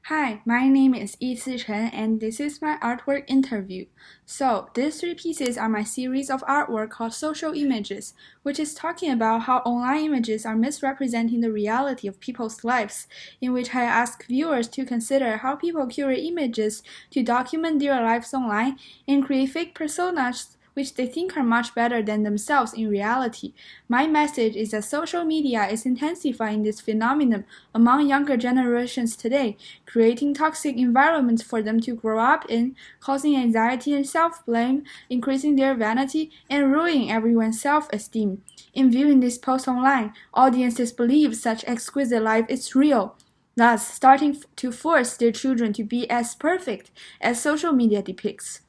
Hi, my name is Yici Chen and this is my artwork interview. So, these three pieces are my series of artwork called Social Images, which is talking about how online images are misrepresenting the reality of people's lives, in which I ask viewers to consider how people curate images to document their lives online and create fake personas which they think are much better than themselves in reality. My message is that social media is intensifying this phenomenon among younger generations today, creating toxic environments for them to grow up in, causing anxiety and self-blame, increasing their vanity, and ruining everyone's self-esteem. In viewing this post online, audiences believe such exquisite life is real, thus starting to force their children to be as perfect as social media depicts.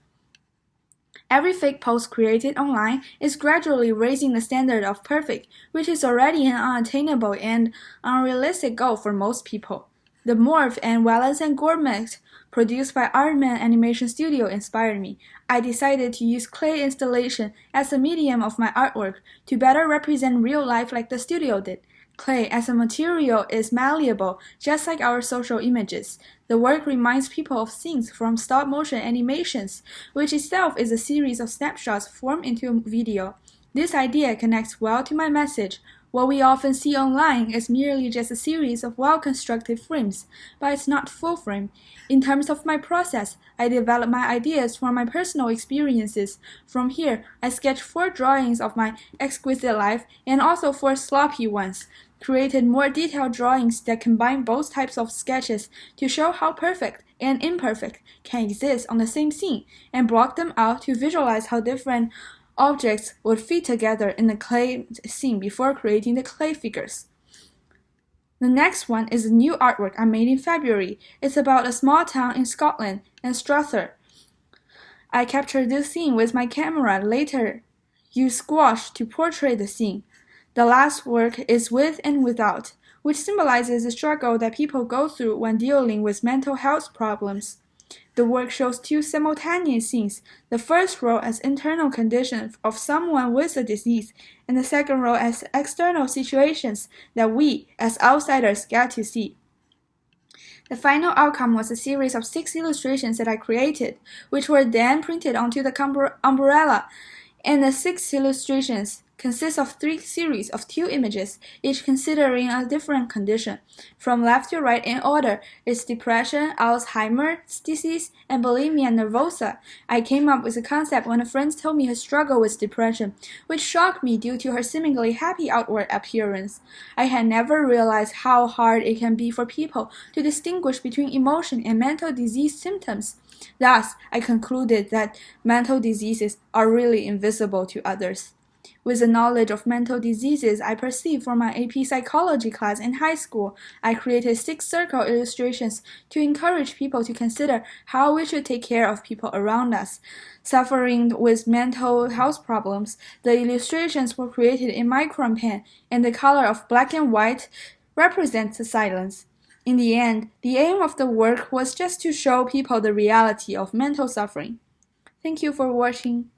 Every fake post created online is gradually raising the standard of perfect, which is already an unattainable and unrealistic goal for most people. The Morph and Wallace and Gourmet produced by Artman Animation Studio inspired me. I decided to use clay installation as a medium of my artwork to better represent real life like the studio did. Clay as a material is malleable, just like our social images. The work reminds people of scenes from stop-motion animations, which itself is a series of snapshots formed into a video. This idea connects well to my message. What we often see online is merely just a series of well-constructed frames, but it's not full frame. In terms of my process, I develop my ideas from my personal experiences. From here, I sketch 4 drawings of my exquisite life and also 4 sloppy ones. Created more detailed drawings that combine both types of sketches to show how perfect and imperfect can exist on the same scene, and block them out to visualize how different objects would fit together in the clay scene before creating the clay figures. The next one is a new artwork I made in February. It's about a small town in Scotland and Strother. I captured this scene with my camera, later used squash to portray the scene. The last work is With and Without, which symbolizes the struggle that people go through when dealing with mental health problems. The work shows 2 simultaneous scenes, the first row as internal condition of someone with a disease, and the second row as external situations that we, as outsiders, get to see. The final outcome was a series of 6 illustrations that I created, which were then printed onto the umbrella, and the 6 illustrations consists of 3 series of 2 images, each considering a different condition. From left to right in order is depression, Alzheimer's disease, and bulimia nervosa. I came up with the concept when a friend told me her struggle with depression, which shocked me due to her seemingly happy outward appearance. I had never realized how hard it can be for people to distinguish between emotion and mental disease symptoms. Thus, I concluded that mental diseases are really invisible to others. With the knowledge of mental diseases I perceived from my AP psychology class in high school, I created 6 circle illustrations to encourage people to consider how we should take care of people around us. Suffering with mental health problems, the illustrations were created in micron pen, and the color of black and white represents the silence. In the end, the aim of the work was just to show people the reality of mental suffering. Thank you for watching.